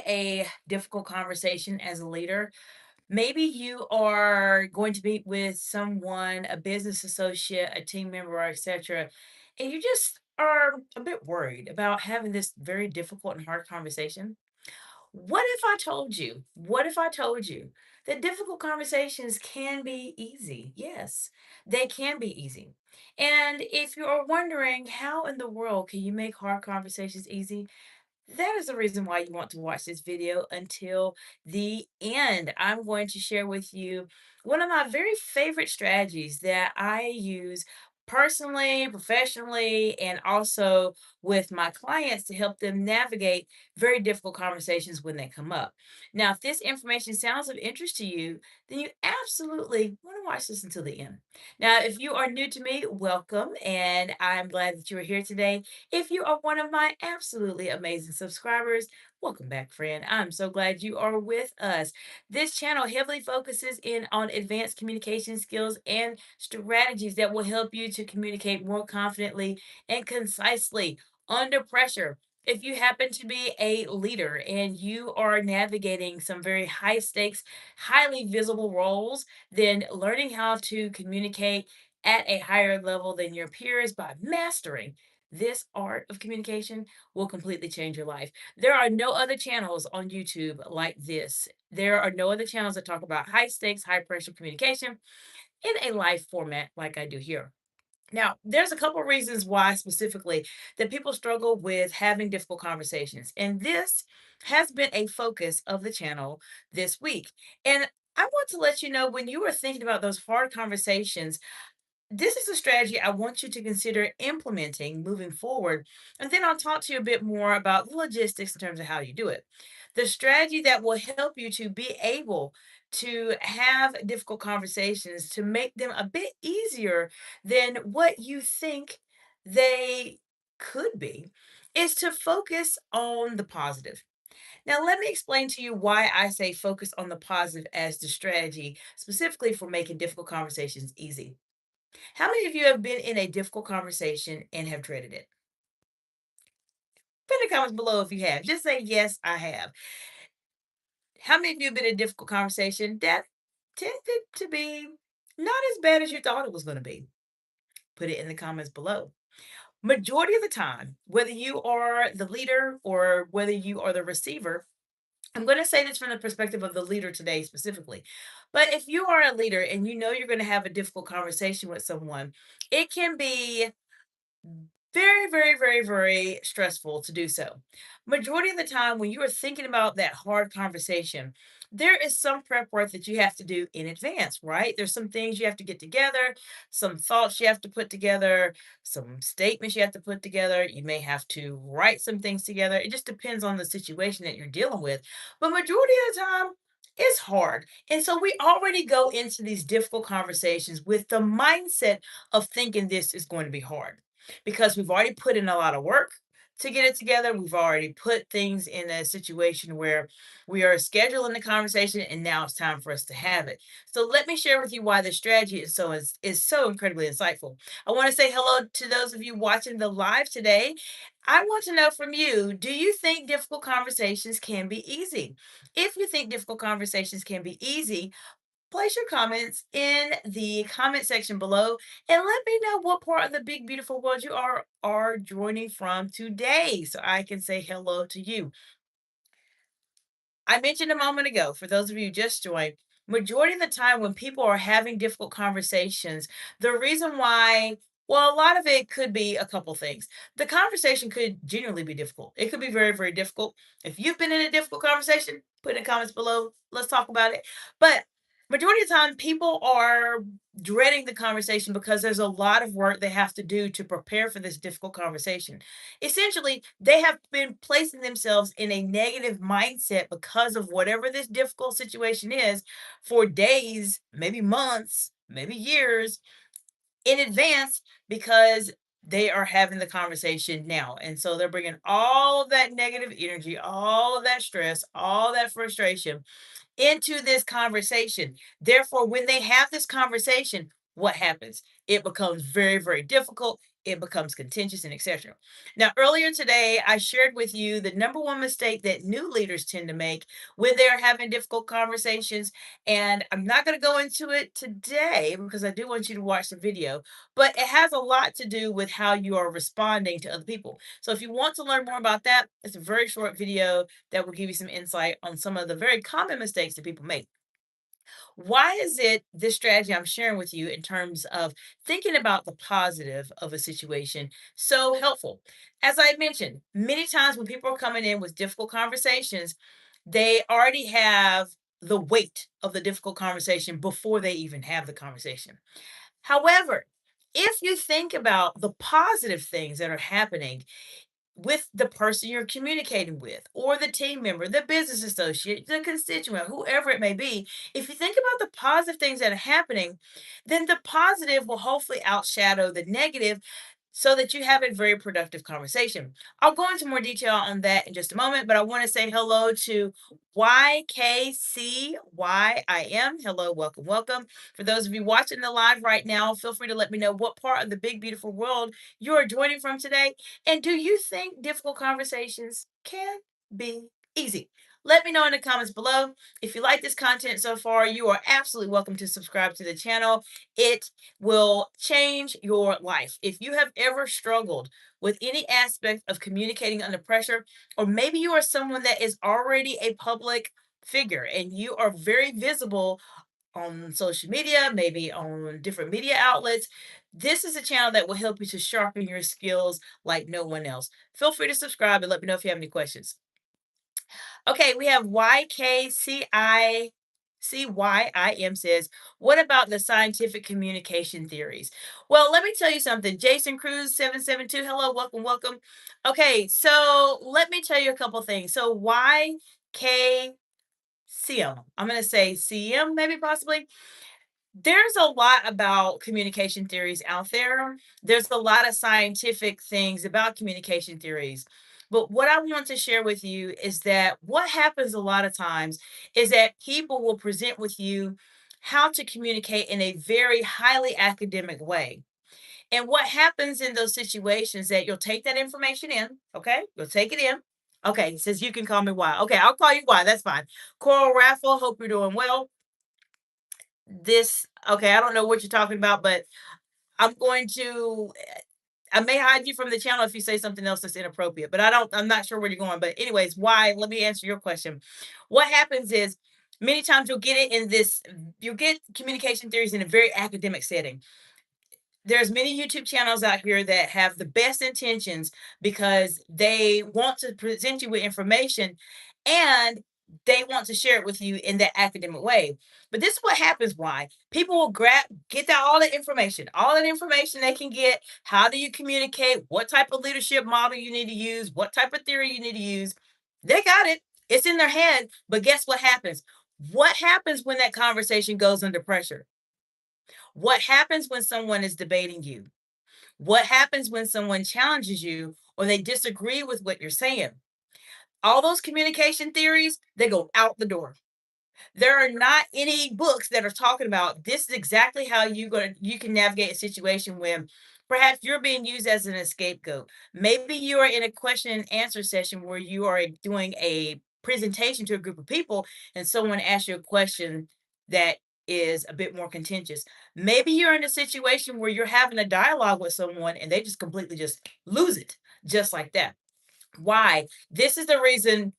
a difficult conversation as a leader, maybe you are going to meet with someone, a business associate, a team member, etc., and you just are a bit worried about having this very difficult and hard conversation. What if I told you? What if I told you that difficult conversations can be easy? Yes, they can be easy. And if you're wondering how in the world can you make hard conversations easy, that is the reason why you want to watch this video until the end. I'm going to share with you one of my very favorite strategies that I use personally, professionally, and also with my clients to help them navigate very difficult conversations when they come up. Now, if this information sounds of interest to you, then you absolutely want to watch this until the end. Now, if you are new to me, welcome, and I'm glad that you are here today. If you are one of my absolutely amazing subscribers, welcome back, friend. I'm so glad you are with us. This channel heavily focuses in on advanced communication skills and strategies that will help you to communicate more confidently and concisely under pressure. If you happen to be a leader and you are navigating some very high stakes, highly visible roles, then learning how to communicate at a higher level than your peers by mastering this art of communication will completely change your life. There are no other channels on YouTube like this. There are no other channels that talk about high stakes, high pressure communication in a live format like I do here. Now, there's a couple reasons why specifically that people struggle with having difficult conversations. And this has been a focus of the channel this week. And I want to let you know when you are thinking about those hard conversations, this is a strategy I want you to consider implementing moving forward. And then I'll talk to you a bit more about the logistics in terms of how you do it. The strategy that will help you to be able to have difficult conversations to make them a bit easier than what you think they could be is to focus on the positive. Now, let me explain to you why I say focus on the positive as the strategy, specifically for making difficult conversations easy. How many of you have been in a difficult conversation and have dreaded it? Put in the comments below if you have. Just say, yes, I have. How many of you have been in a difficult conversation that tended to be not as bad as you thought it was going to be? Put it in the comments below. Majority of the time, whether you are the leader or whether you are the receiver, I'm going to say this from the perspective of the leader today specifically. But if you are a leader and you know you're going to have a difficult conversation with someone, it can be very, very, very, very stressful to do so. Majority of the time, when you are thinking about that hard conversation, there is some prep work that you have to do in advance, right? There's some things you have to get together, some thoughts you have to put together, some statements you have to put together. You may have to write some things together. It just depends on the situation that you're dealing with. But majority of the time, it's hard. And so we already go into these difficult conversations with the mindset of thinking this is going to be hard because we've already put in a lot of work to get it together. We've already put things in a situation where we are scheduling the conversation and now it's time for us to have it. So let me share with you why the strategy is so incredibly insightful. I want to say hello to those of you watching the live today. I want to know from you, do you think difficult conversations can be easy? If you think difficult conversations can be easy, place your comments in the comment section below and let me know what part of the big beautiful world you are joining from today so I can say hello to you. I mentioned a moment ago, for those of you who just joined, majority of the time when people are having difficult conversations, the reason why, well, a lot of it could be a couple things. The conversation could genuinely be difficult. It could be very, very difficult. If you've been in a difficult conversation, put in the comments below. Let's talk about it. But majority of the time, people are dreading the conversation because there's a lot of work they have to do to prepare for this difficult conversation. Essentially, they have been placing themselves in a negative mindset because of whatever this difficult situation is for days, maybe months, maybe years in advance because they are having the conversation now. And so they're bringing all of that negative energy, all of that stress, all that frustration into this conversation. Therefore, when they have this conversation, what happens? It becomes very, very difficult. it becomes contentious and etc. Now, earlier today, I shared with you the number one mistake that new leaders tend to make when they're having difficult conversations. And I'm not going to go into it today because I do want you to watch the video, but it has a lot to do with how you are responding to other people. So if you want to learn more about that, it's a very short video that will give you some insight on some of the very common mistakes that people make. Why is it this strategy I'm sharing with you in terms of thinking about the positive of a situation so helpful? As I mentioned, many times when people are coming in with difficult conversations, they already have the weight of the difficult conversation before they even have the conversation. However, if you think about the positive things that are happening with the person you're communicating with, or the team member, the business associate, the constituent, whoever it may be, if you think about the positive things that are happening, then the positive will hopefully outshadow the negative so that you have a very productive conversation. I'll go into more detail on that in just a moment, but I want to say hello to YKCYIM. Hello, welcome, welcome. For those of you watching the live right now, feel free to let me know what part of the big, beautiful world you are joining from today. And do you think difficult conversations can be easy? Let me know in the comments below. If you like this content so far, you are absolutely welcome to subscribe to the channel. It will change your life. If you have ever struggled with any aspect of communicating under pressure, or maybe you are someone that is already a public figure and you are very visible on social media, maybe on different media outlets, this is a channel that will help you to sharpen your skills like no one else. Feel free to subscribe and let me know if you have any questions. Okay, we have YKCICYIM says, what about the scientific communication theories? Well, let me tell you something. Jason Cruz 772, hello, welcome, welcome. Okay, so let me tell you a couple things. So YKCM, I'm going to say CM, maybe possibly. There's a lot about communication theories out there. There's a lot of scientific things about communication theories. But what I want to share with you is that what happens a lot of times is that people will present with you how to communicate in a very highly academic way. And what happens in those situations that you'll take that information in, okay? You'll take it in. Okay, it says you can call me Y. Okay, I'll call you Y. That's fine. Coral Raffle, hope you're doing well. This okay, I don't know what you're talking about, but I'm going to I may hide you from the channel if you say something else that's inappropriate, but I'm not sure where you're going. But anyways, why? Let me answer your question. What happens is many times you'll get communication theories in a very academic setting. There's many YouTube channels out here that have the best intentions because they want to present you with information and they want to share it with you in that academic way. But this is what happens why people will get that all that information they can get. How do you communicate? What type of leadership model you need to use? What type of theory you need to use? They got it. It's in their head. But guess what happens? What happens when that conversation goes under pressure? What happens when someone is debating you? What happens when someone challenges you or they disagree with what you're saying? All those communication theories, they go out the door. There are not any books that are talking about this is exactly how you can navigate a situation when perhaps you're being used as an scapegoat. Maybe you are in a question and answer session where you are doing a presentation to a group of people and someone asks you a question that is a bit more contentious. Maybe you're in a situation where you're having a dialogue with someone and they just completely just lose it just like that. Why? This is the reason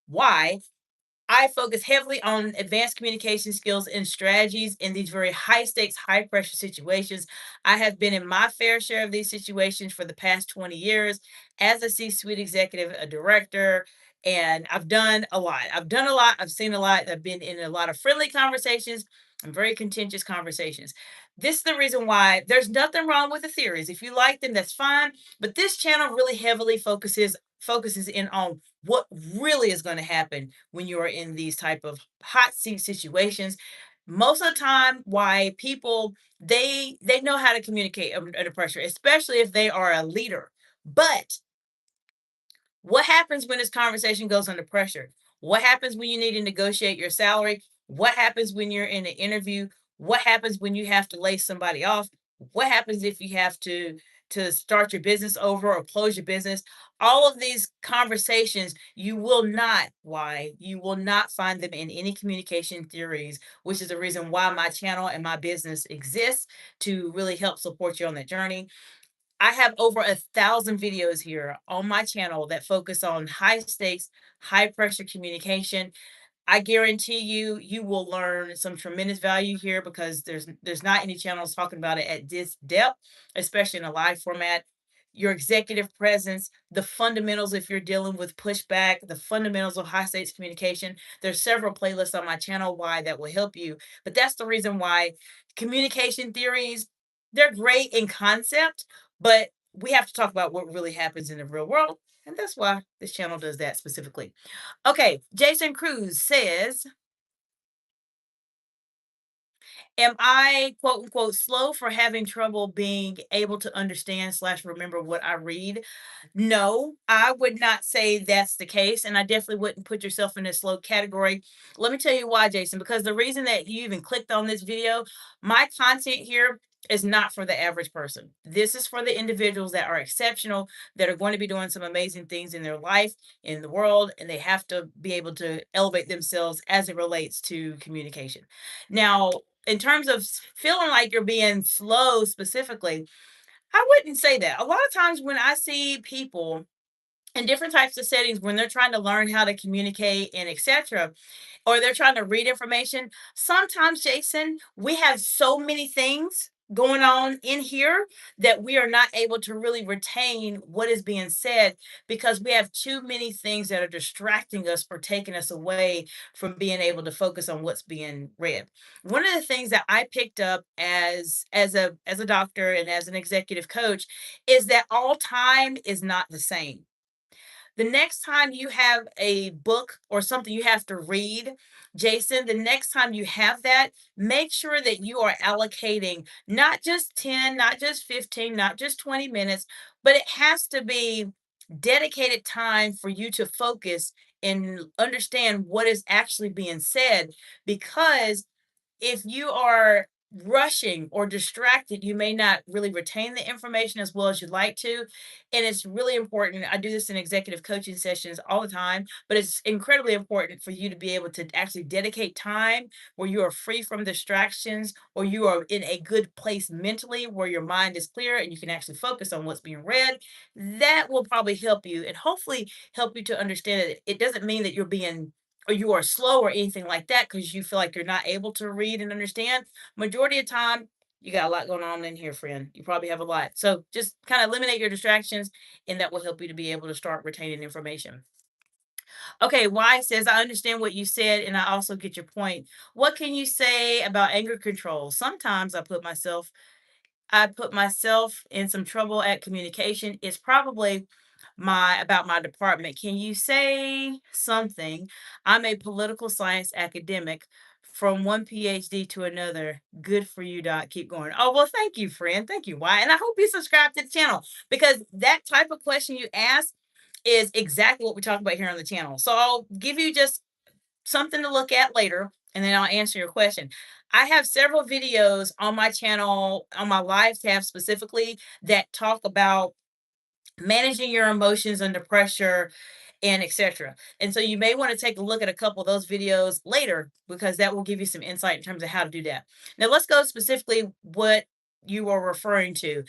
why I focus heavily on advanced communication skills and strategies in these very high stakes, high pressure situations. I have been in my fair share of these situations for the past 20 years as a C suite executive, a director, and I've done a lot. I've done a lot. I've seen a lot. I've been in a lot of friendly conversations and very contentious conversations. This is the reason why there's nothing wrong with the theories. If you like them, that's fine. But this channel really heavily focuses in on what really is going to happen when you are in these type of hot seat situations. Most of the time why people they know how to communicate under pressure, especially if they are a leader. But what happens when this conversation goes under pressure? What happens when you need to negotiate your salary? What happens when you're in an interview? What happens when you have to lay somebody off? What happens if you have to to start your business over or close your business. All of these conversations, you will not, why? You will not find them in any communication theories, which is the reason why my channel and my business exists to really help support you on that journey. I have over 1,000 videos here on my channel that focus on high stakes, high pressure communication. I guarantee you, you will learn some tremendous value here because there's not any channels talking about it at this depth, especially in a live format. Your executive presence, the fundamentals if you're dealing with pushback, the fundamentals of high stakes communication. There's several playlists on my channel why that will help you. But that's the reason why communication theories, they're great in concept, but we have to talk about what really happens in the real world. And that's why this channel does that specifically. Okay, Jason Cruz says, am I quote unquote slow for having trouble being able to understand slash remember what I read? No, I would not say that's the case, and I definitely wouldn't put yourself in a slow category. Let me tell you why, Jason, because the reason that you even clicked on this video, my content here is not for the average person. This is for the individuals that are exceptional, that are going to be doing some amazing things in their life, in the world, and they have to be able to elevate themselves as it relates to communication. Now, in terms of feeling like you're being slow specifically, I wouldn't say that. A lot of times when I see people in different types of settings when they're trying to learn how to communicate and etc., or they're trying to read information, sometimes, Jason, we have so many things going on in here that we are not able to really retain what is being said because we have too many things that are distracting us or taking us away from being able to focus on what's being read. One of the things that I picked up as a doctor and as an executive coach is that all time is not the same. The next time you have a book or something you have to read, Jason, the next time you have that, make sure that you are allocating not just 10, not just 15, not just 20 minutes, but it has to be dedicated time for you to focus and understand what is actually being said. Because if you are rushing or distracted, you may not really retain the information as well as you'd like to. And it's really important. I do this in executive coaching sessions all the time, but it's incredibly important for you to be able to actually dedicate time where you are free from distractions or you are in a good place mentally where your mind is clear and you can actually focus on what's being read. That will probably help you and hopefully help you to understand that it doesn't mean that you're being or you are slow or anything like that because you feel like you're not able to read and understand. Majority of time, you got a lot going on in here, friend. You probably have a lot. So just kind of eliminate your distractions, and that will help you to be able to start retaining information. Okay, Y says, I understand what you said, and I also get your point. What can you say about anger control? Sometimes I put myself in some trouble at communication. It's probably my about my department. Can you say something? I'm a political science academic from one PhD to another. Good for you, Doc. Keep going. Oh, well, thank you, friend. Thank you. Why? And I hope you subscribe to the channel because that type of question you ask is exactly what we talk about here on the channel. So I'll give you just something to look at later, and then I'll answer your question. I have several videos on my channel, on my live tab specifically, that talk about managing your emotions under pressure and etc. And so you may want to take a look at a couple of those videos later because that will give you some insight in terms of how to do that. Now let's go specifically what you are referring to.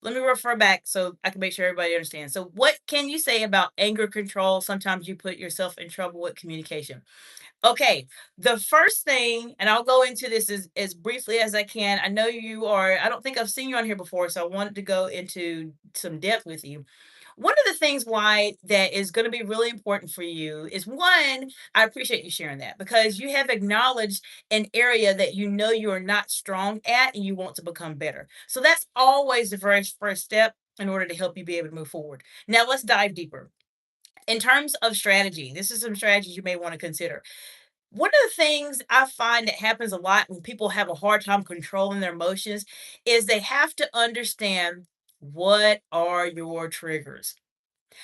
Let me refer back so I can make sure everybody understands. So what can you say about anger control? Sometimes you put yourself in trouble with communication. Okay, the first thing, and I'll go into this as briefly as I can. I know you are, I don't think I've seen you on here before, so I wanted to go into some depth with you. One of the things why that is going to be really important for you is one, I appreciate you sharing that because you have acknowledged an area that you know you are not strong at and you want to become better. So that's always the very first step in order to help you be able to move forward. Now let's dive deeper. In terms of strategy, this is some strategies you may want to consider. One of the things I find that happens a lot when people have a hard time controlling their emotions is they have to understand what are your triggers.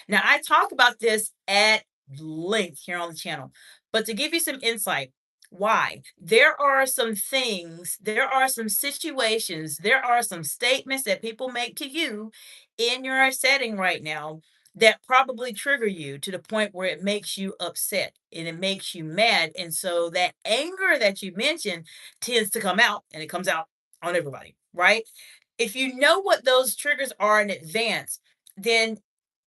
Now, I talk about this at length here on the channel, but to give you some insight, Why? There are some things, there are some situations, there are some statements that people make to you in your setting right now that probably trigger you to the point where it makes you upset and it makes you mad. And so that anger that you mentioned tends to come out, and it comes out on everybody, right? If you know what those triggers are in advance, then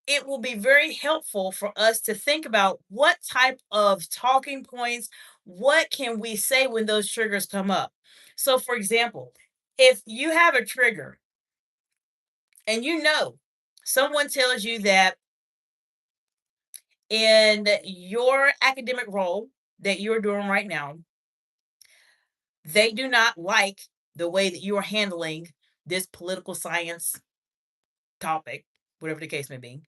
it will be very helpful for us to think about what type of talking points, what can we say when those triggers come up. So, for example, if you have a trigger and you know someone tells you that in your academic role that you're doing right now, they do not like the way that you are handling this political science topic, whatever the case may be.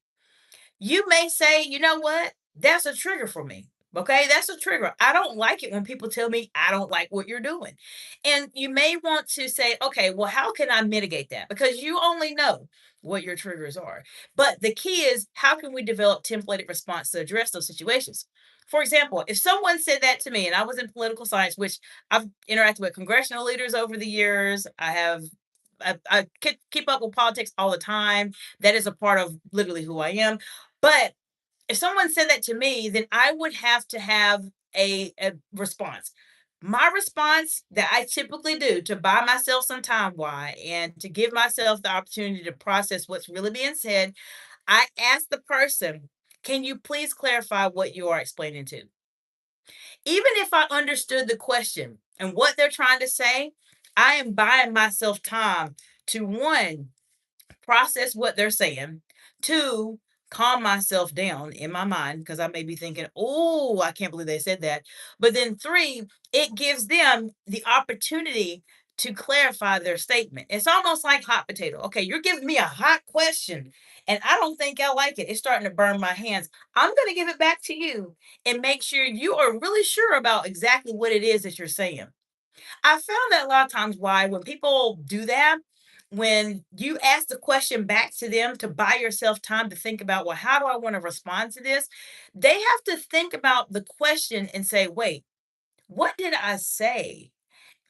You may say, you know what? That's a trigger for me. Okay, that's a trigger. I don't like it when people tell me I don't like what you're doing. And you may want to say, okay, well, how can I mitigate that? Because you only know what your triggers are. But the key is, how can we develop templated response to address those situations? For example, if someone said that to me and I was in political science, which I've interacted with congressional leaders over the years, I keep up with politics all the time. That is a part of literally who I am. But if someone said that to me, then I would have to have a response. My response that I typically do to buy myself some time, why, and to give myself the opportunity to process what's really being said, I ask the person, can you please clarify what you are explaining to? Even if I understood the question and what they're trying to say, I am buying myself time to one, process what they're saying. Two, calm myself down in my mind because I may be thinking, oh, I can't believe they said that. But then three, it gives them the opportunity to clarify their statement. It's almost like hot potato. Okay, you're giving me a hot question and I don't think I like it. It's starting to burn my hands. I'm going to give it back to you and make sure you are really sure about exactly what it is that you're saying. I found that a lot of times why when people do that, when you ask the question back to them to buy yourself time to think about, well, how do I want to respond to this? They have to think about the question and say, wait, what did I say?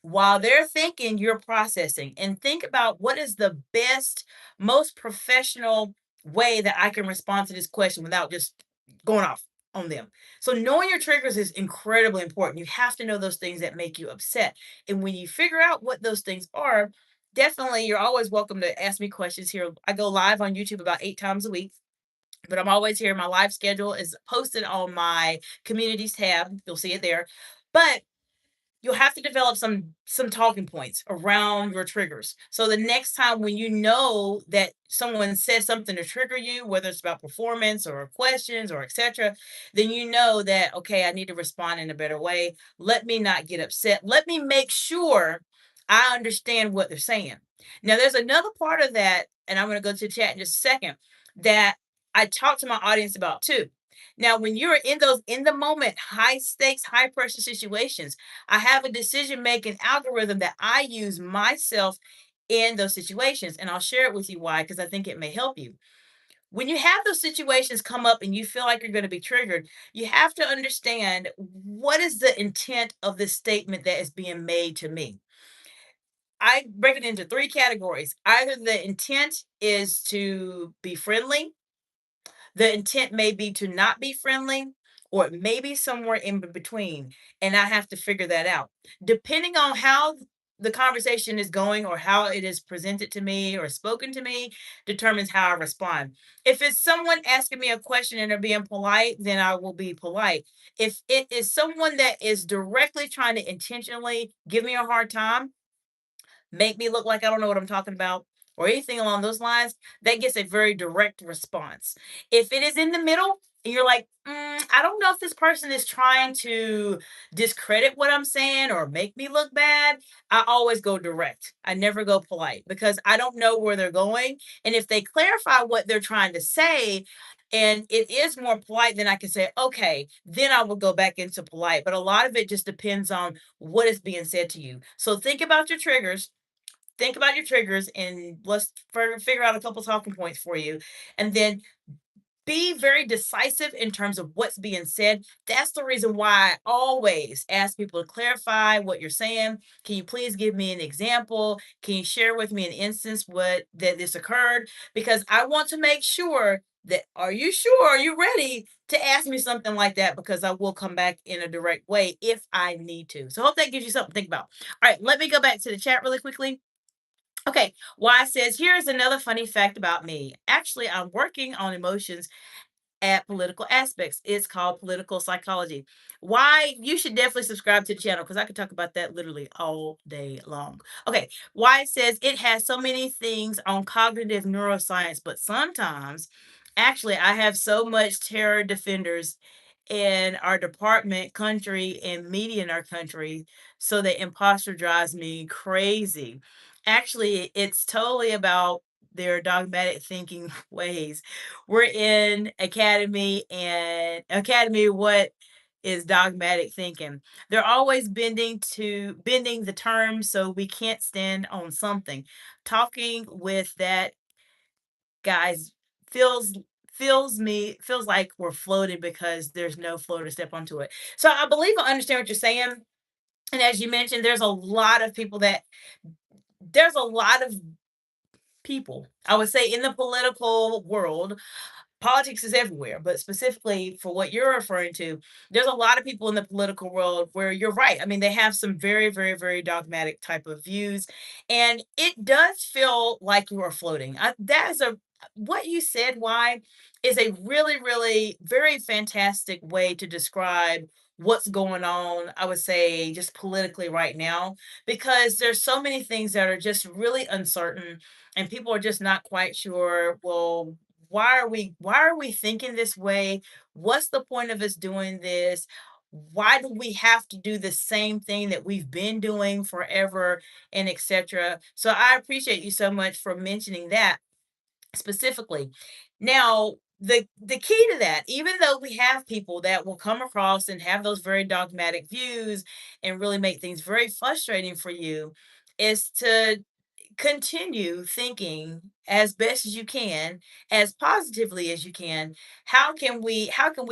While they're thinking, you're processing and think about what is the best, most professional way that I can respond to this question without just going off on them. So, knowing your triggers is incredibly important. You have to know those things that make you upset. And when you figure out what those things are, definitely you're always welcome to ask me questions here. I go live on YouTube about 8 times a week. But I'm always here. My live schedule is posted on my communities tab. You'll see it there. But you'll have to develop some talking points around your triggers. So the next time when you know that someone says something to trigger you, whether it's about performance or questions or etc., then you know that okay, I need to respond in a better way. Let me not get upset. Let me make sure I understand what they're saying. Now there's another part of that, and I'm going to go to the chat in just a second, that I talk to my audience about too. Now, when you're in those in the moment, high stakes, high pressure situations, I have a decision making algorithm that I use myself in those situations. And I'll share it with you why, because I think it may help you. When you have those situations come up and you feel like you're going to be triggered, you have to understand what is the intent of the statement that is being made to me. I break it into three categories. Either the intent is to be friendly, the intent may be to not be friendly, or it may be somewhere in between. And I have to figure that out. Depending on how the conversation is going or how it is presented to me or spoken to me determines how I respond. If it's someone asking me a question and they're being polite, then I will be polite. If it is someone that is directly trying to intentionally give me a hard time, make me look like I don't know what I'm talking about, or anything along those lines, that gets a very direct response. If it is in the middle and you're like, I don't know if this person is trying to discredit what I'm saying or make me look bad, I always go direct. I never go polite because I don't know where they're going. And if they clarify what they're trying to say, and it is more polite, then I can say, okay, then I will go back into polite. But a lot of it just depends on what is being said to you. So think about your triggers and let's figure out a couple talking points for you. And then be very decisive in terms of what's being said. That's the reason why I always ask people to clarify what you're saying. Can you please give me an example? Can you share with me an instance what that this occurred? Because I want to make sure that are you sure? Are you ready to ask me something like that? Because I will come back in a direct way if I need to. So hope that gives you something to think about. All right, let me go back to the chat really quickly. Okay, Y says, here's another funny fact about me. Actually, I'm working on emotions at political aspects. It's called political psychology. Why you should definitely subscribe to the channel because I could talk about that literally all day long. Okay, why it says it has so many things on cognitive neuroscience, but sometimes actually I have so much terror defenders in our department, country, and media in our country, so the imposter drives me crazy. Actually, it's totally about their dogmatic thinking ways. We're in academy and academy, what is dogmatic thinking? They're always bending the terms so we can't stand on something. Talking with that guys feels feels like we're floating because there's no flow to step onto it. So I believe I understand what you're saying. And as you mentioned, there's a lot of people, I would say, in the political world. Politics is everywhere, but specifically for what you're referring to, there's a lot of people in the political world where you're right. I mean, they have some very, very, very dogmatic type of views, and it does feel like you are floating. That is a what you said. Why is a really, really very fantastic way to describe what's going on. I would say just politically right now, because there's so many things that are just really uncertain, and people are just not quite sure. Well, why are we thinking this way? What's the point of us doing this? Why do we have to do the same thing that we've been doing forever and etc. So I appreciate you so much for mentioning that specifically. Now, the key to that, even though we have people that will come across and have those very dogmatic views and really make things very frustrating for you, is to continue thinking as best as you can, as positively as you can. How can we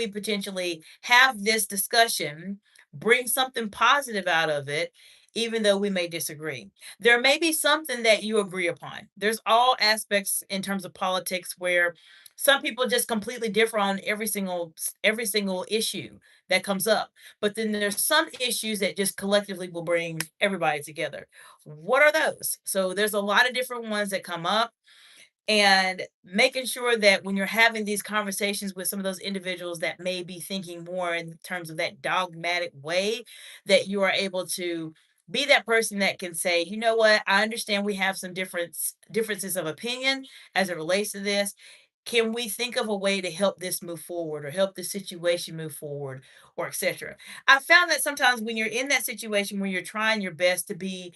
potentially have this discussion, bring something positive out of it, even though we may disagree? There may be something that you agree upon. There's all aspects in terms of politics where some people just completely differ on every single issue that comes up. But then there's some issues that just collectively will bring everybody together. What are those? So there's a lot of different ones that come up, and making sure that when you're having these conversations with some of those individuals that may be thinking more in terms of that dogmatic way, that you are able to be that person that can say, you know what, I understand we have some differences of opinion as it relates to this. Can we think of a way to help this move forward or help the situation move forward or etc. I found that sometimes when you're in that situation where you're trying your best to be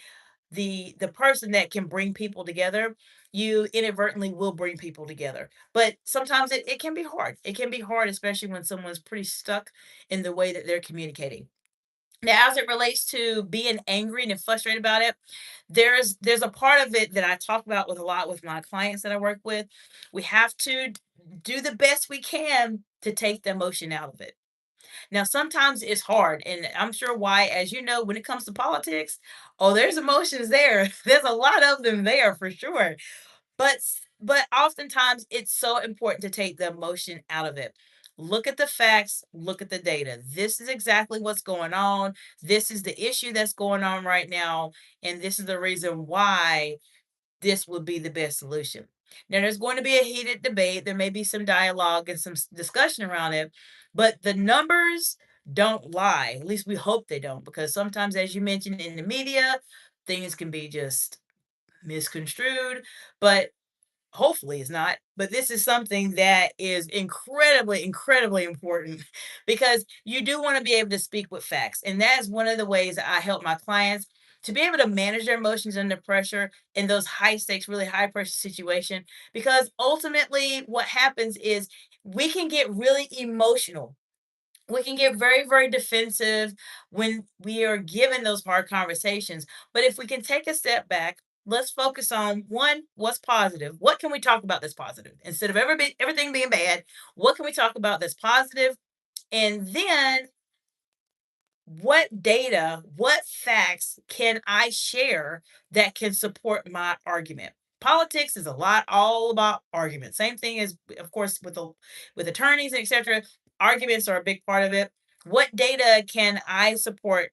the person that can bring people together, you inadvertently will bring people together. But sometimes it can be hard. It can be hard, especially when someone's pretty stuck in the way that they're communicating. Now, as it relates to being angry and frustrated about it, there's a part of it that I talk about with a lot with my clients that I work with. We have to do the best we can to take the emotion out of it. Now, sometimes it's hard, and I'm sure why, as you know, when it comes to politics, oh, there's emotions there. There's a lot of them there for sure. But oftentimes it's so important to take the emotion out of it. Look at the facts, look at the data. This is exactly what's going on. This is the issue that's going on right now, and this is the reason why this would be the best solution. Now, there's going to be a heated debate. There may be some dialogue and some discussion around it, but the numbers don't lie. At least we hope they don't, because sometimes, as you mentioned in the media, things can be just misconstrued. But hopefully it's not, but this is something that is incredibly, incredibly important because you do want to be able to speak with facts. And that is one of the ways that I help my clients to be able to manage their emotions under pressure in those high stakes, really high pressure situation. Because ultimately, what happens is we can get really emotional. We can get very, very defensive when we are given those hard conversations. But if we can take a step back, let's focus on one, what's positive? What can we talk about that's positive? Instead of everything being bad, what can we talk about that's positive? And then what data, what facts can I share that can support my argument? Politics is a lot all about argument. Same thing as, of course, with attorneys, etc. Arguments are a big part of it. What data can I support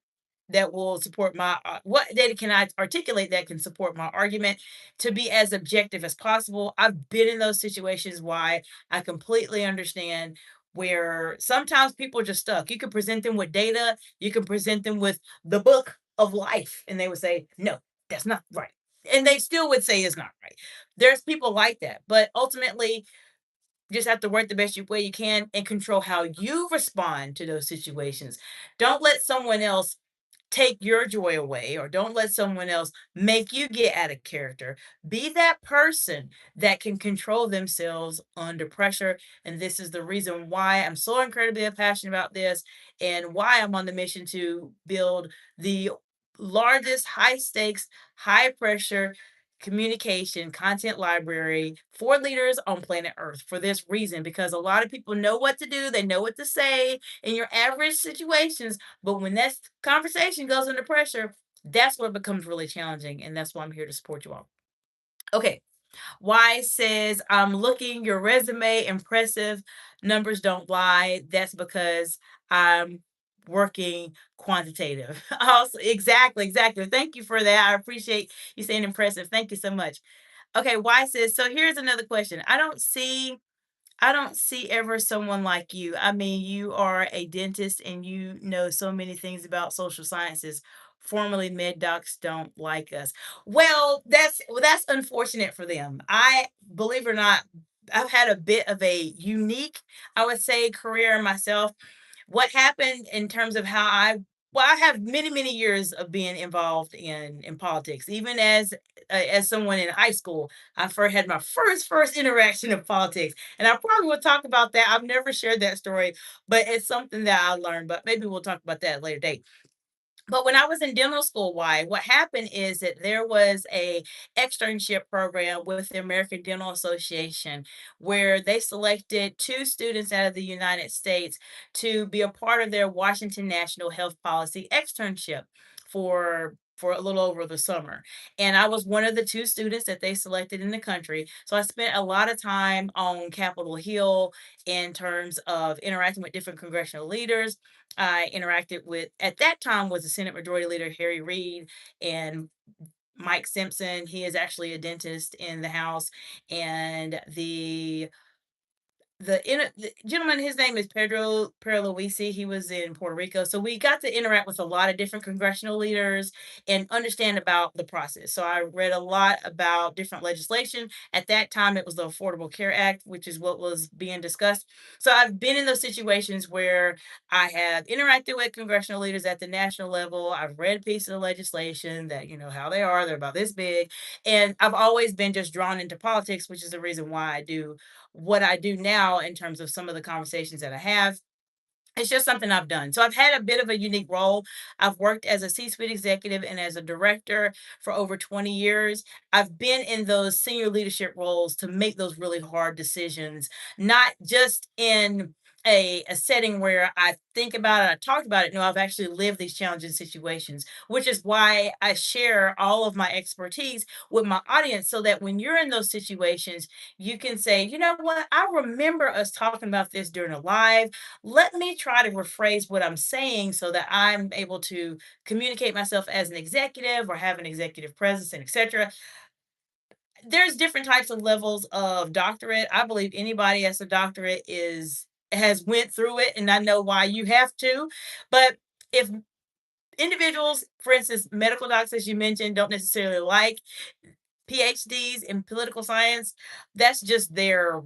that will support my? What data can I articulate that can support my argument to be as objective as possible? I've been in those situations. Why I completely understand where sometimes people are just stuck. You can present them with data, you can present them with the book of life, and they would say, no, that's not right. And they still would say it's not right. There's people like that. But ultimately, you just have to work the best way you can and control how you respond to those situations. Don't let someone else take your joy away, or don't let someone else make you get out of character. Be that person that can control themselves under pressure. And this is the reason why I'm so incredibly passionate about this, and why I'm on the mission to build the largest high stakes, high pressure communication content library for leaders on planet Earth, for this reason, because a lot of people know what to do, they know what to say in your average situations, but when that conversation goes under pressure, that's what becomes really challenging. And that's why I'm here to support you all. Okay. Y says, I'm looking, your resume impressive. Numbers don't lie. That's because I'm working quantitative. Also, exactly, exactly. Thank you for that. I appreciate you saying impressive. Thank you so much. Okay, Y says, so here's another question. I don't see ever someone like you. I mean, you are a dentist and you know so many things about social sciences. Formerly med docs don't like us. Well, that's unfortunate for them. I believe it or not, I've had a bit of a unique, I would say, career myself. What happened in terms of how I have many, many years of being involved in politics. Even as someone in high school, I first had my first interaction in politics, and I probably will talk about that. I've never shared that story, but it's something that I learned. But maybe we'll talk about that at a later date. But when I was in dental school, why? What happened is that there was a externship program with the American Dental Association where they selected two students out of the United States to be a part of their Washington National Health Policy externship for a little over the summer. And I was one of the two students that they selected in the country. So I spent a lot of time on Capitol Hill in terms of interacting with different congressional leaders. I interacted with, at that time, was the Senate Majority Leader Harry Reid and Mike Simpson. He is actually a dentist in the House, and the gentleman, his name is Pedro Pierluisi. He was in Puerto Rico, so we got to interact with a lot of different congressional leaders and understand about the process. So I read a lot about different legislation. At that time, it was the Affordable Care Act, which is what was being discussed. So I've been in those situations where I have interacted with congressional leaders at the national level. I've read pieces of legislation that, how they are. They're about this big, and I've always been just drawn into politics, which is the reason why I do what I do now in terms of some of the conversations that I have. It's just something I've done. So I've had a bit of a unique role. I've worked as a C-suite executive and as a director for over 20 years. I've been in those senior leadership roles to make those really hard decisions, not just in a setting where I think about it, I talked about it. No, I've actually lived these challenging situations, which is why I share all of my expertise with my audience so that when you're in those situations, you can say, you know what, I remember us talking about this during a live. Let me try to rephrase what I'm saying so that I'm able to communicate myself as an executive or have an executive presence and etc. There's different types of levels of doctorate. I believe anybody that's a doctorate is has went through it, and I know why you have to. But if individuals, for instance, medical doctors, as you mentioned, don't necessarily like PhDs in political science, that's just their,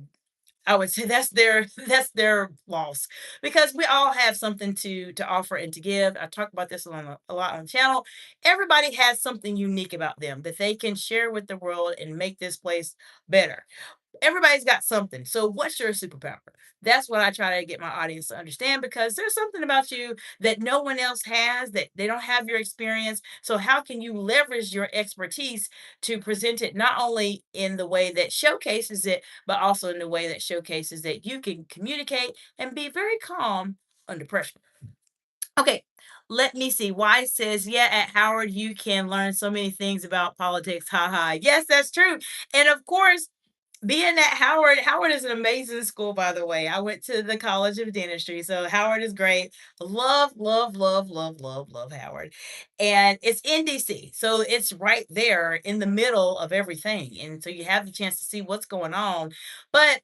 I would say that's their that's their loss, because we all have something to offer and to give. I talk about this a lot on the channel. Everybody has something unique about them that they can share with the world and make this place better. everybody's got something. So what's your superpower? That's what I try to get my audience to understand, because there's something about you that no one else has, that they don't have your experience. So how can you leverage your expertise to present it not only in the way that showcases it, but also in the way that showcases that you can communicate and be very calm under pressure. Okay, let me see. Why says, yeah, at Howard, you can learn so many things about politics. Haha. Yes, that's true. And of course, being at Howard, Howard is an amazing school, by the way. I went to the College of Dentistry, so Howard is great. Love, love, love, love, love, love Howard. And it's in DC. So it's right there in the middle of everything. And so you have the chance to see what's going on. But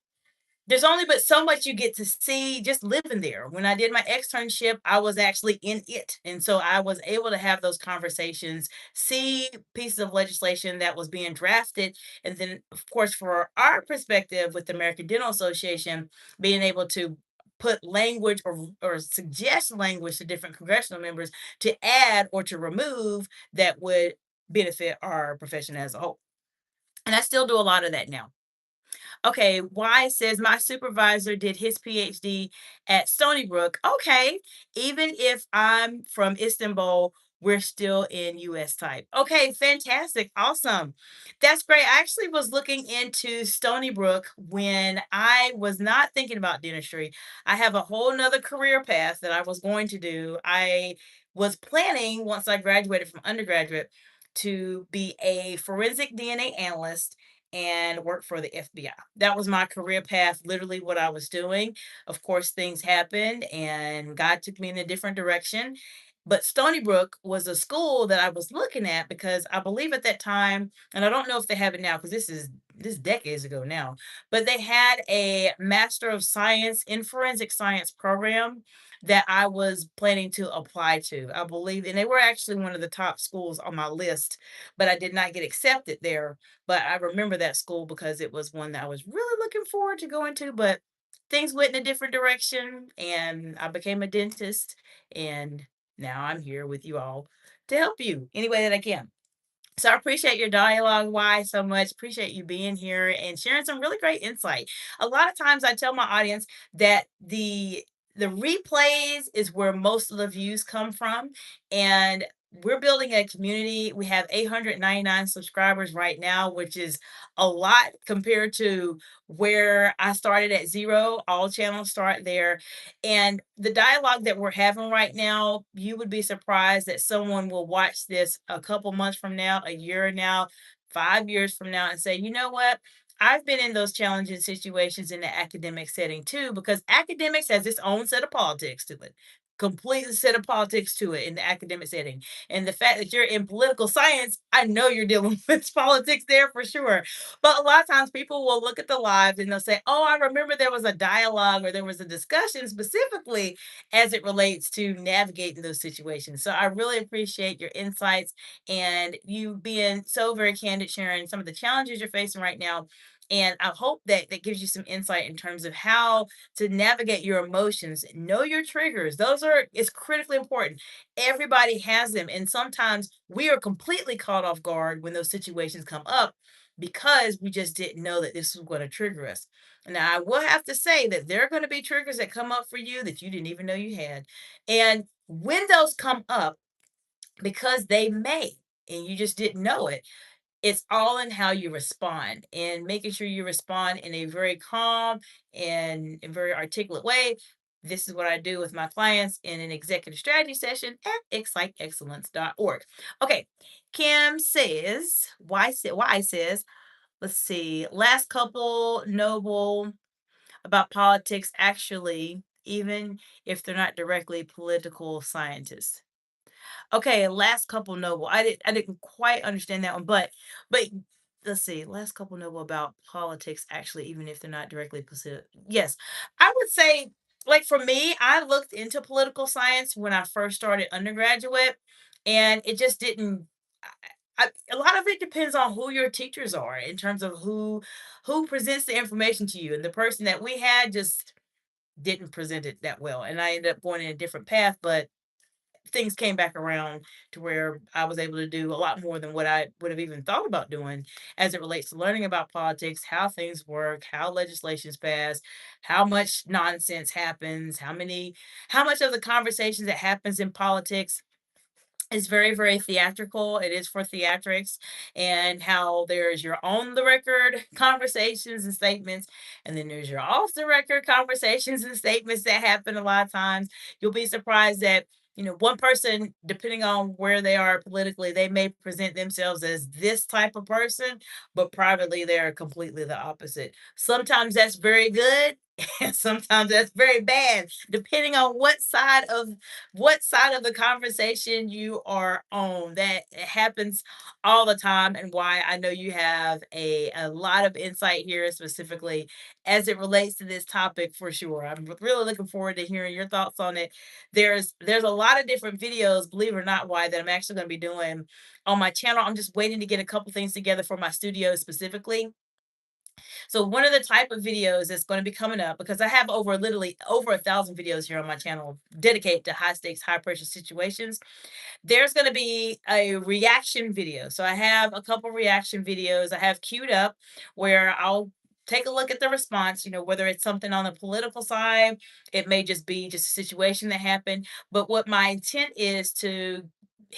there's only but so much you get to see just living there. When I did my externship, I was actually in it. And so I was able to have those conversations, see pieces of legislation that was being drafted. And then, of course, for our perspective with the American Dental Association, being able to put language or suggest language to different congressional members to add or to remove that would benefit our profession as a whole. And I still do a lot of that now. Okay, Y says my supervisor did his PhD at Stony Brook. Okay, even if I'm from Istanbul, we're still in US type. Okay, fantastic. Awesome. That's great. I actually was looking into Stony Brook when I was not thinking about dentistry. I have a whole nother career path that I was going to do. I was planning, once I graduated from undergraduate, to be a forensic DNA analyst and work for the FBI. That was my career path, literally what I was doing. Of course, things happened and God took me in a different direction. But Stony Brook was a school that I was looking at because I believe at that time, and I don't know if they have it now because this is decades ago now, but they had a Master of Science in Forensic Science program that I was planning to apply to. I believe, and they were actually one of the top schools on my list, but I did not get accepted there. But I remember that school because it was one that I was really looking forward to going to, but things went in a different direction and I became a dentist, and now I'm here with you all to help you any way that I can. So I appreciate your dialogue, why so much. Appreciate you being here and sharing some really great insight. A lot of times I tell my audience that the replays is where most of the views come from. And we're building a community. We have 899 subscribers right now, which is a lot compared to where I started at zero. All channels start there. And the dialogue that we're having right now, you would be surprised that someone will watch this a couple months from now, a year now, 5 years from now, and say, you know what? I've been in those challenging situations in the academic setting too, because academics has its own set of politics to it. Completely set of politics to it in the academic setting. And the fact that you're in political science, I know you're dealing with politics there for sure. But a lot of times people will look at the lives and they'll say, oh, I remember there was a dialogue or there was a discussion specifically as it relates to navigating those situations. So I really appreciate your insights and you being so very candid, sharing some of the challenges you're facing right now. And I hope that that gives you some insight in terms of how to navigate your emotions. Know your triggers. Those are, it's critically important. Everybody has them. And sometimes we are completely caught off guard when those situations come up because we just didn't know that this was going to trigger us. Now, I will have to say that there are going to be triggers that come up for you that you didn't even know you had. And when those come up, because they may, and you just didn't know it, it's all in how you respond and making sure you respond in a very calm and very articulate way. This is what I do with my clients in an executive strategy session at exciteexcellence.org. Okay, Kim says, why says, let's see, last couple noble about politics actually, even if they're not directly political scientists. Okay, last couple noble. I didn't quite understand that one, but let's see. Last couple noble about politics actually, even if they're not directly yes. I would say, like for me, I looked into political science when I first started undergraduate, and it just didn't a lot of it depends on who your teachers are in terms of who presents the information to you. And the person that we had just didn't present it that well. And I ended up going in a different path, but things came back around to where I was able to do a lot more than what I would have even thought about doing as it relates to learning about politics, how things work, how legislation's passed, how much nonsense happens, how much of the conversations that happens in politics is very, very theatrical. It is for theatrics, and how there's your on the record conversations and statements, and then there's your off the record conversations and statements that happen a lot of times. You'll be surprised that one person, depending on where they are politically, they may present themselves as this type of person, but privately they're completely the opposite. Sometimes that's very good, and sometimes that's very bad, depending on what side of the conversation you are on. That happens all the time, and why I know you have a lot of insight here, specifically as it relates to this topic for sure. I'm really looking forward to hearing your thoughts on it. There's a lot of different videos, believe it or not, why that I'm actually going to be doing on my channel. I'm just waiting to get a couple things together for my studio specifically. So one of the type of videos that's going to be coming up, because I have literally over 1,000 videos here on my channel dedicated to high stakes, high pressure situations. There's going to be a reaction video. So I have a couple reaction videos I have queued up where I'll take a look at the response, whether it's something on the political side, it may just be just a situation that happened. But what my intent is to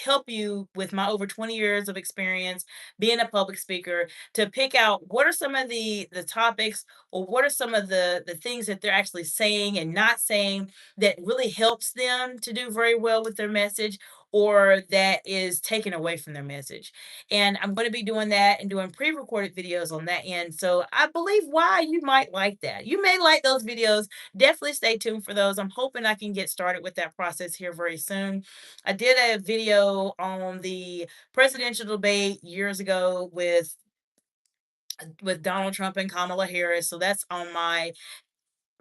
help you with my over 20 years of experience being a public speaker, to pick out what are some of the topics, or what are some of the things that they're actually saying and not saying that really helps them to do very well with their message, or that is taken away from their message. And I'm going to be doing that and doing pre-recorded videos on that end. So I believe why you might like that. You may like those videos. Definitely stay tuned for those. I'm hoping I can get started with that process here very soon. I did a video on the presidential debate years ago with Donald Trump and Kamala Harris. So that's on my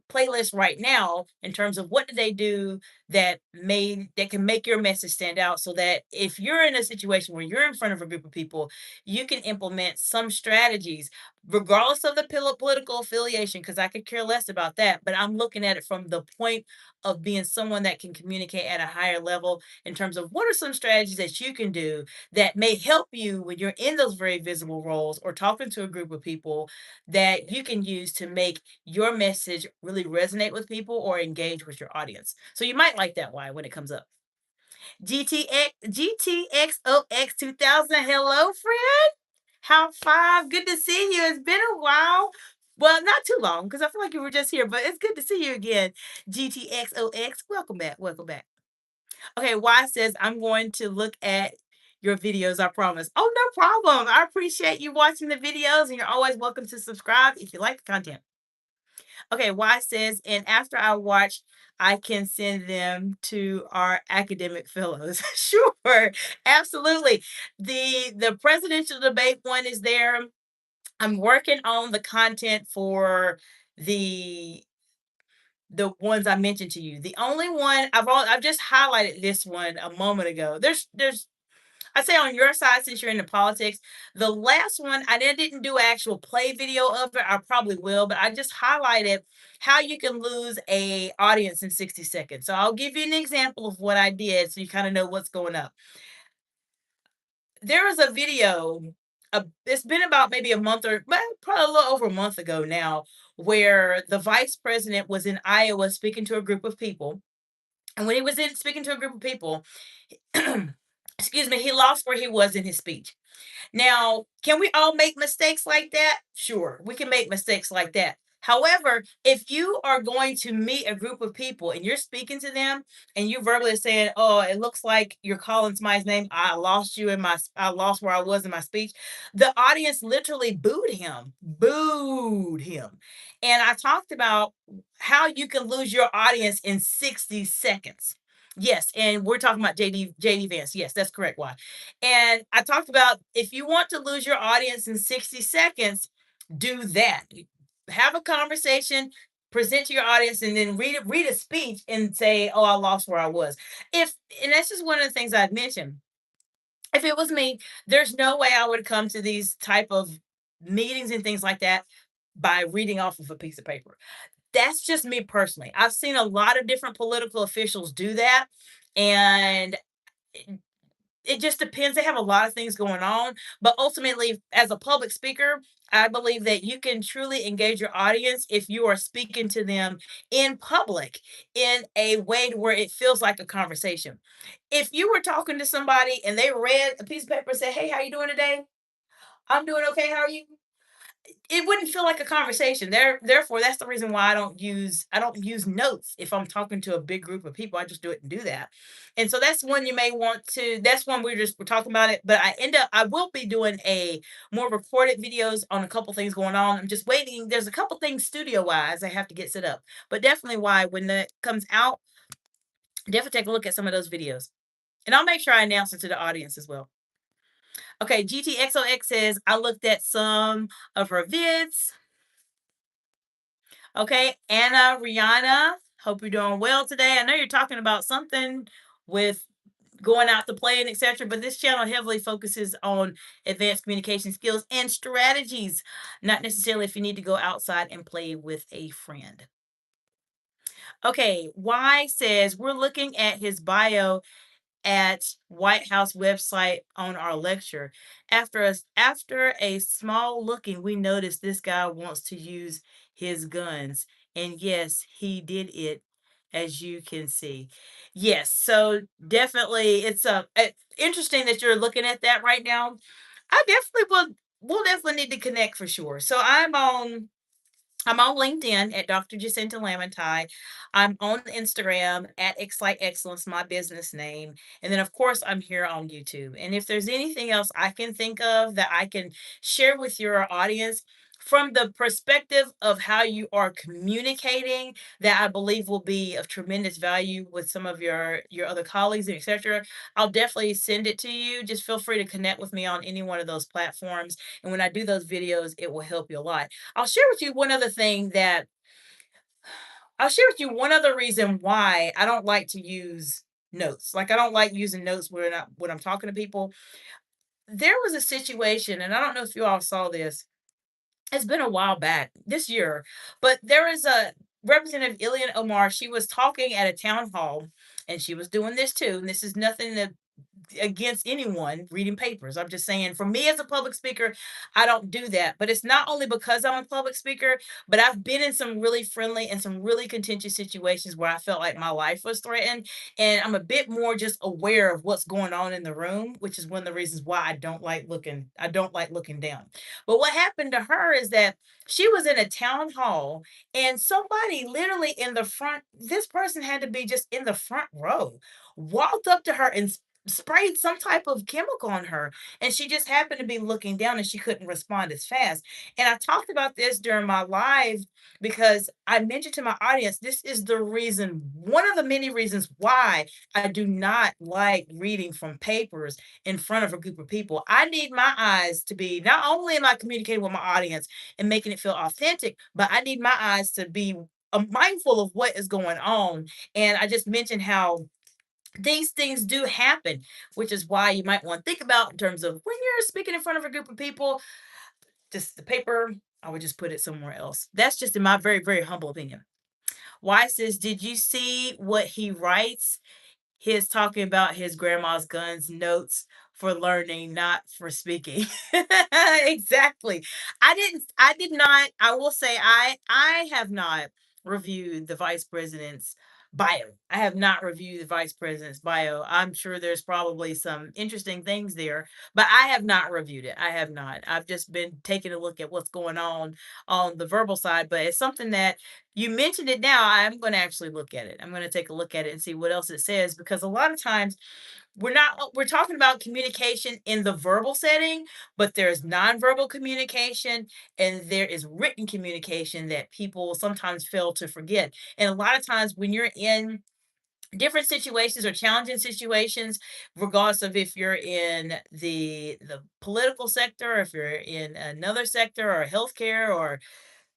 playlist right now, in terms of what do they do that can make your message stand out, so that if you're in a situation where you're in front of a group of people, you can implement some strategies regardless of the political affiliation, because I could care less about that. But I'm looking at it from the point of being someone that can communicate at a higher level, in terms of what are some strategies that you can do that may help you when you're in those very visible roles or talking to a group of people, that you can use to make your message really resonate with people or engage with your audience. So you might like that why when it comes up. GTXOX 2000. Hello, friend. How five. Good to see you. It's been a while. Well, not too long, because I feel like you were just here, but it's good to see you again. GTXOX. Welcome back. Welcome back. Okay, Y says, I'm going to look at your videos, I promise. Oh, no problem. I appreciate you watching the videos, and you're always welcome to subscribe if you like the content. Okay, Y says, and after I watch, I can send them to our academic fellows. Sure, absolutely. The presidential debate one is there. I'm working on the content for the the ones I mentioned to you. The only one I've just highlighted this one a moment ago. There's I say on your side, since you're into politics, the last one didn't do an actual play video of it. I probably will, but I just highlighted how you can lose a audience in 60 seconds. So I'll give you an example of what I did, so you kind of know what's going up. There was a video. It's been about maybe a month, or well, probably a little over a month ago now, where the vice president was in Iowa speaking to a group of people. And when he was in speaking to a group of people, excuse me, he lost where he was in his speech. Now, can we all make mistakes like that? Sure, we can make mistakes like that. However, if you are going to meet a group of people and you're speaking to them and you verbally saying, "Oh, it looks like you're calling somebody's name. I lost where I was in my speech." The audience literally booed him. And I talked about how you can lose your audience in 60 seconds. Yes, and we're talking about JD Vance. Yes, that's correct. Why? And I talked about, if you want to lose your audience in 60 seconds, do that. Have a conversation, present to your audience, and then read a speech and say, "Oh, I lost where I was." If and that's just one of the things I'd mentioned. If it was me, there's no way I would come to these type of meetings and things like that by reading off of a piece of paper. That's just me personally. I've seen a lot of different political officials do that. And it just depends. They have a lot of things going on, but ultimately, as a public speaker, I believe that you can truly engage your audience if you are speaking to them in public in a way to where it feels like a conversation. If you were talking to somebody and they read a piece of paper and said, "Hey, how you doing today? I'm doing okay. How are you?" It wouldn't feel like a conversation. Therefore, that's the reason why I don't use notes if I'm talking to a big group of people. I just do it and do that. And so that's one you may want to. That's one we're talking about it. But I will be doing a more recorded videos on a couple things going on. I'm just waiting. There's a couple things studio wise I have to get set up. But definitely why when that comes out, definitely take a look at some of those videos. And I'll make sure I announce it to the audience as well. Okay, GTXOX says I looked at some of her vids. Okay, Anna, Rihanna, hope you're doing well today. I know you're talking about something with going out to play and etc. But this channel heavily focuses on advanced communication skills and strategies, not necessarily if you need to go outside and play with a friend. Okay, Y says we're looking at his bio at White House website on our lecture. After a small looking, we noticed this guy wants to use his guns. And yes, he did it, as you can see. Yes, so definitely interesting that you're looking at that right now. I definitely will we'll definitely need to connect for sure. So I'm on LinkedIn at Dr. Jacinta Lamantai. I'm on Instagram at Excite Excellence, my business name. And then, of course, I'm here on YouTube. And if there's anything else I can think of that I can share with your audience from the perspective of how you are communicating, that I believe will be of tremendous value with some of your other colleagues and etc., I'll definitely send it to you. Just feel free to connect with me on any one of those platforms. And when I do those videos, it will help you a lot. I'll share with you one other thing that I'll share with you one other reason why I don't like to use notes. Like I don't like using notes when I'm talking to people. There was a situation, and I don't know if you all saw this. It's been a while back this year, but there is a Representative Ilian Omar. She was talking at a town hall, and she was doing this too. And this is nothing that against anyone reading papers. I'm just saying, for me as a public speaker, I don't do that. But it's not only because I'm a public speaker, but I've been in some really friendly and some really contentious situations where I felt like my life was threatened. And I'm a bit more just aware of what's going on in the room, which is one of the reasons why I don't like looking down. But what happened to her is that she was in a town hall and somebody literally in the front, this person had to be just in the front row, walked up to her and sprayed some type of chemical on her, and she just happened to be looking down and she couldn't respond as fast. And I talked about this during my live because I mentioned to my audience this is the reason, one of the many reasons why I do not like reading from papers in front of a group of people. I need my eyes to be, not only am I communicating with my audience and making it feel authentic, but I need my eyes to be mindful of what is going on. And I just mentioned how these things do happen, which is why you might want to think about in terms of when you're speaking in front of a group of people, just the paper, I would just put it somewhere else. That's just in my very, very humble opinion. Why says, did you see what he writes? His talking about his grandma's guns notes for learning, not for speaking. Exactly. I did not, I will say I have not reviewed the vice president's bio. I have not reviewed the vice president's bio. I'm sure there's probably some interesting things there, but I have not reviewed it. I have not. I've just been taking a look at what's going on the verbal side, but it's something that you mentioned it now. I'm going to actually look at it. I'm going to take a look at it and see what else it says, because a lot of times we're talking about communication in the verbal setting, but there's nonverbal communication and there is written communication that people sometimes fail to forget. And a lot of times when you're in different situations or challenging situations, regardless of if you're in the political sector, if you're in another sector or healthcare or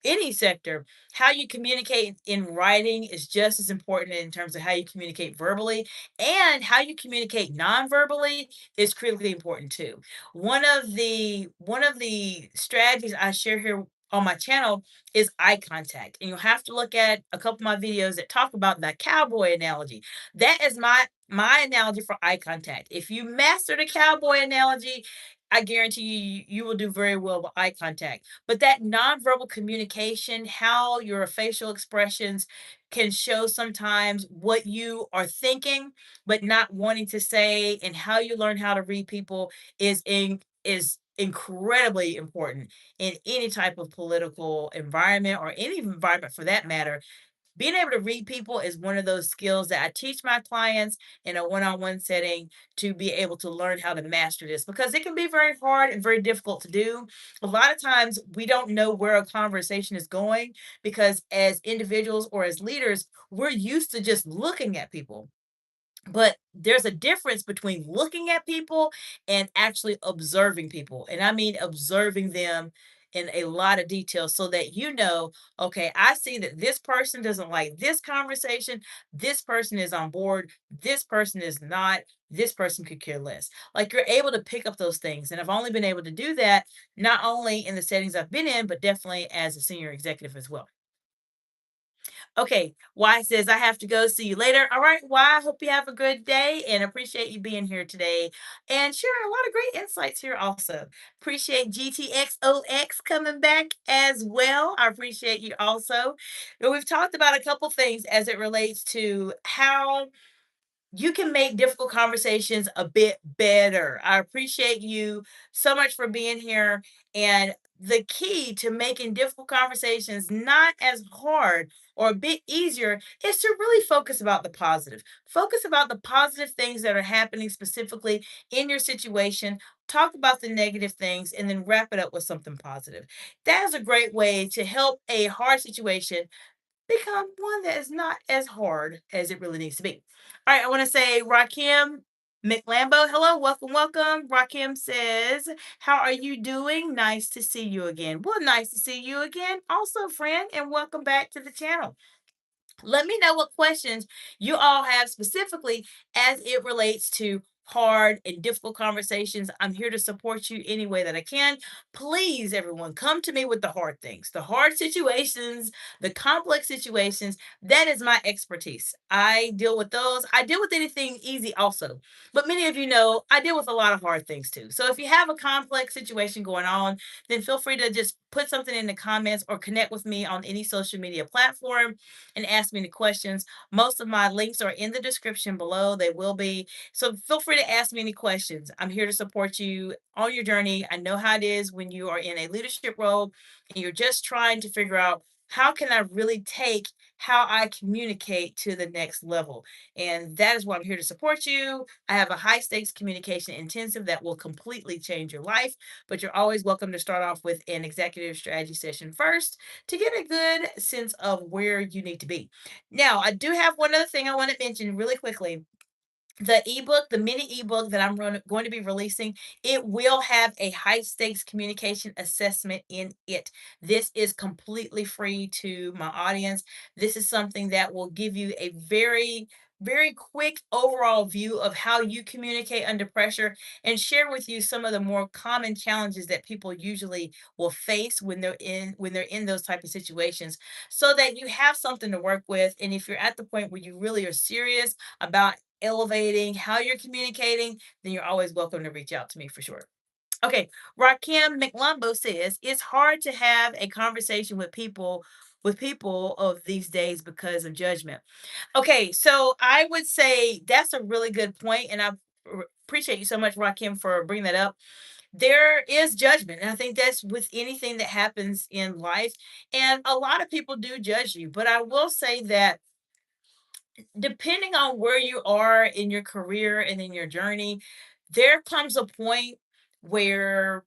any sector, how you communicate in writing is just as important in terms of how you communicate verbally, and how you communicate non-verbally is critically important too. One of the strategies I share here on my channel is eye contact. And you'll have to look at a couple of my videos that talk about the cowboy analogy. That is my analogy for eye contact. If you master the cowboy analogy, I guarantee you will do very well with eye contact. But that nonverbal communication, how your facial expressions can show sometimes what you are thinking but not wanting to say, and how you learn how to read people is incredibly important in any type of political environment, or any environment for that matter. Being able to read people is one of those skills that I teach my clients in a one-on-one setting, to be able to learn how to master this, because it can be very hard and very difficult to do. A lot of times we don't know where a conversation is going, because as individuals or as leaders, we're used to just looking at people. But there's a difference between looking at people and actually observing people. And I mean observing them in a lot of detail, so that you know, okay, I see that this person doesn't like this conversation. This person is on board. This person is not. This person could care less. Like, you're able to pick up those things. And I've only been able to do that not only in the settings I've been in, but definitely as a senior executive as well. Okay, Y says, I have to go. See you later. All right, Y, hope you have a good day and appreciate you being here today and sharing a lot of great insights here also. Appreciate GTXOX coming back as well. I appreciate you also. And we've talked about a couple things as it relates to how you can make difficult conversations a bit better. I appreciate you so much for being here. And the key to making difficult conversations not as hard or a bit easier is to really focus about the positive. Focus about the positive things that are happening specifically in your situation. Talk about the negative things and then wrap it up with something positive. That is a great way to help a hard situation become one that is not as hard as it really needs to be. All right, I want to say Rakim McLambo, hello, welcome, welcome. Rakim says, how are you doing? Nice to see you again. Well, nice to see you again, also, friend, and welcome back to the channel. Let me know what questions you all have specifically as it relates to hard and difficult conversations. I'm here to support you any way that I can. Please, everyone, come to me with the hard things, the hard situations, the complex situations. That is my expertise. I deal with those. I deal with anything easy also. But many of you know I deal with a lot of hard things too. So if you have a complex situation going on, then feel free to just put something in the comments or connect with me on any social media platform and ask me any questions. Most of my links are in the description below. They will be. So feel free to ask me any questions. I'm here to support you on your journey. I know how it is when you are in a leadership role and you're just trying to figure out, how can I really take how I communicate to the next level? And that is why I'm here to support you. I have a high stakes communication intensive that will completely change your life, but you're always welcome to start off with an executive strategy session first to get a good sense of where you need to be. Now, I do have one other thing I want to mention really quickly. The ebook, the mini ebook that I'm going to be releasing, it will have a high stakes communication assessment in it. This is completely free to my audience. This is something that will give you a very quick overall view of how you communicate under pressure, and share with you some of the more common challenges that people usually will face when they're in those type of situations, so that you have something to work with. And if you're at the point where you really are serious about elevating how you're communicating, then you're always welcome to reach out to me for sure. Okay, Rakim McLumbo says it's hard to have a conversation with people of these days because of judgment. Okay, so I would say that's a really good point, and I appreciate you so much, Rakim, for bringing that up. There is judgment, and I think that's with anything that happens in life, and a lot of people do judge you. But I will say that depending on where you are in your career and in your journey, there comes a point where,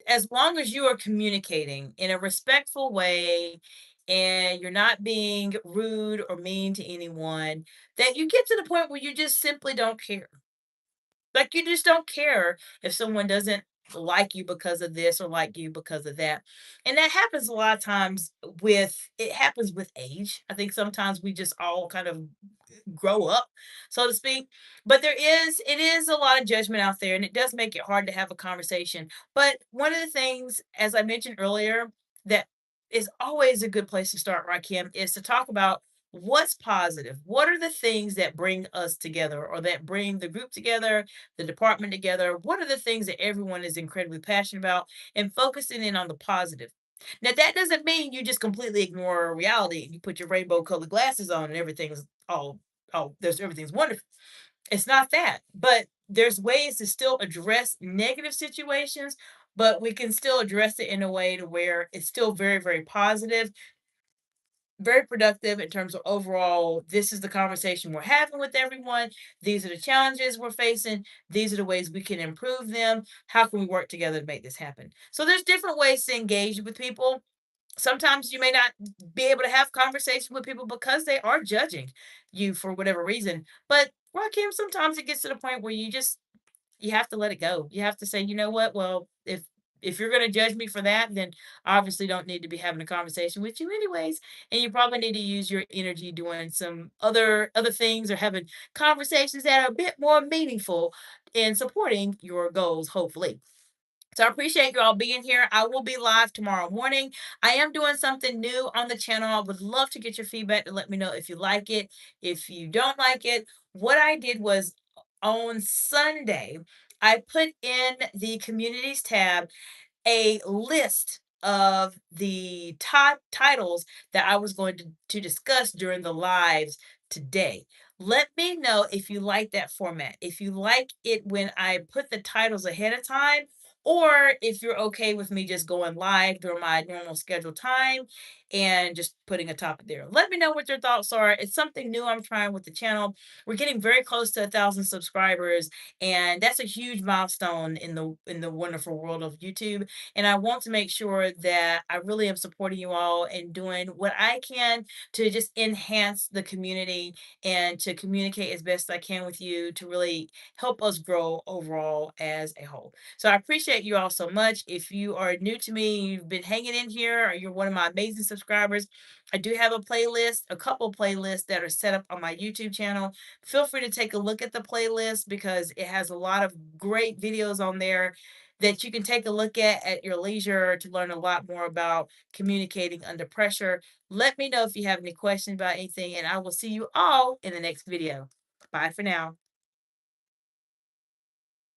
as long as you are communicating in a respectful way and you're not being rude or mean to anyone, that you get to the point where you just simply don't care. Like, you just don't care if someone doesn't like you because of this or like you because of that. And that happens a lot of times. It happens with age. I think sometimes we just all kind of grow up, so to speak. But it is a lot of judgment out there, and it does make it hard to have a conversation. But one of the things, as I mentioned earlier, that is always a good place to start, Rakim, is to talk about what's positive. What are the things that bring us together or that bring the group together, the department together? What are the things that everyone is incredibly passionate about and focusing in on the positive? Now, that doesn't mean you just completely ignore reality and you put your rainbow colored glasses on and everything's everything's wonderful. It's not that, but there's ways to still address negative situations, but we can still address it in a way to where it's still very, very positive, very productive in terms of overall, this is the conversation we're having with everyone. These are the challenges we're facing. These are the ways we can improve them. How can we work together to make this happen? So there's different ways to engage with people. Sometimes you may not be able to have conversation with people because they are judging you for whatever reason. But Rakim, sometimes it gets to the point where you have to let it go. You have to say, you know what? Well, if you're going to judge me for that, then I obviously don't need to be having a conversation with you anyways. And you probably need to use your energy doing some other things or having conversations that are a bit more meaningful in supporting your goals, hopefully. So I appreciate you all being here. I will be live tomorrow morning. I am doing something new on the channel. I would love to get your feedback to let me know if you like it, if you don't like it. What I did was on Sunday, I put in the communities tab a list of the top titles that I was going to discuss during the lives today. Let me know if you like that format. If you like it when I put the titles ahead of time, or if you're okay with me just going live during my normal scheduled time and just putting a topic there. Let me know what your thoughts are. It's something new I'm trying with the channel. We're getting very close to 1,000 subscribers, and that's a huge milestone in the wonderful world of YouTube. And I want to make sure that I really am supporting you all and doing what I can to just enhance the community and to communicate as best I can with you to really help us grow overall as a whole. So I appreciate you all so much. If you are new to me, you've been hanging in here, or you're one of my amazing subscribers, I do have a playlist, a couple playlists that are set up on my YouTube channel. Feel free to take a look at the playlist because it has a lot of great videos on there that you can take a look at your leisure to learn a lot more about communicating under pressure. Let me know if you have any questions about anything, and I will see you all in the next video. Bye for now.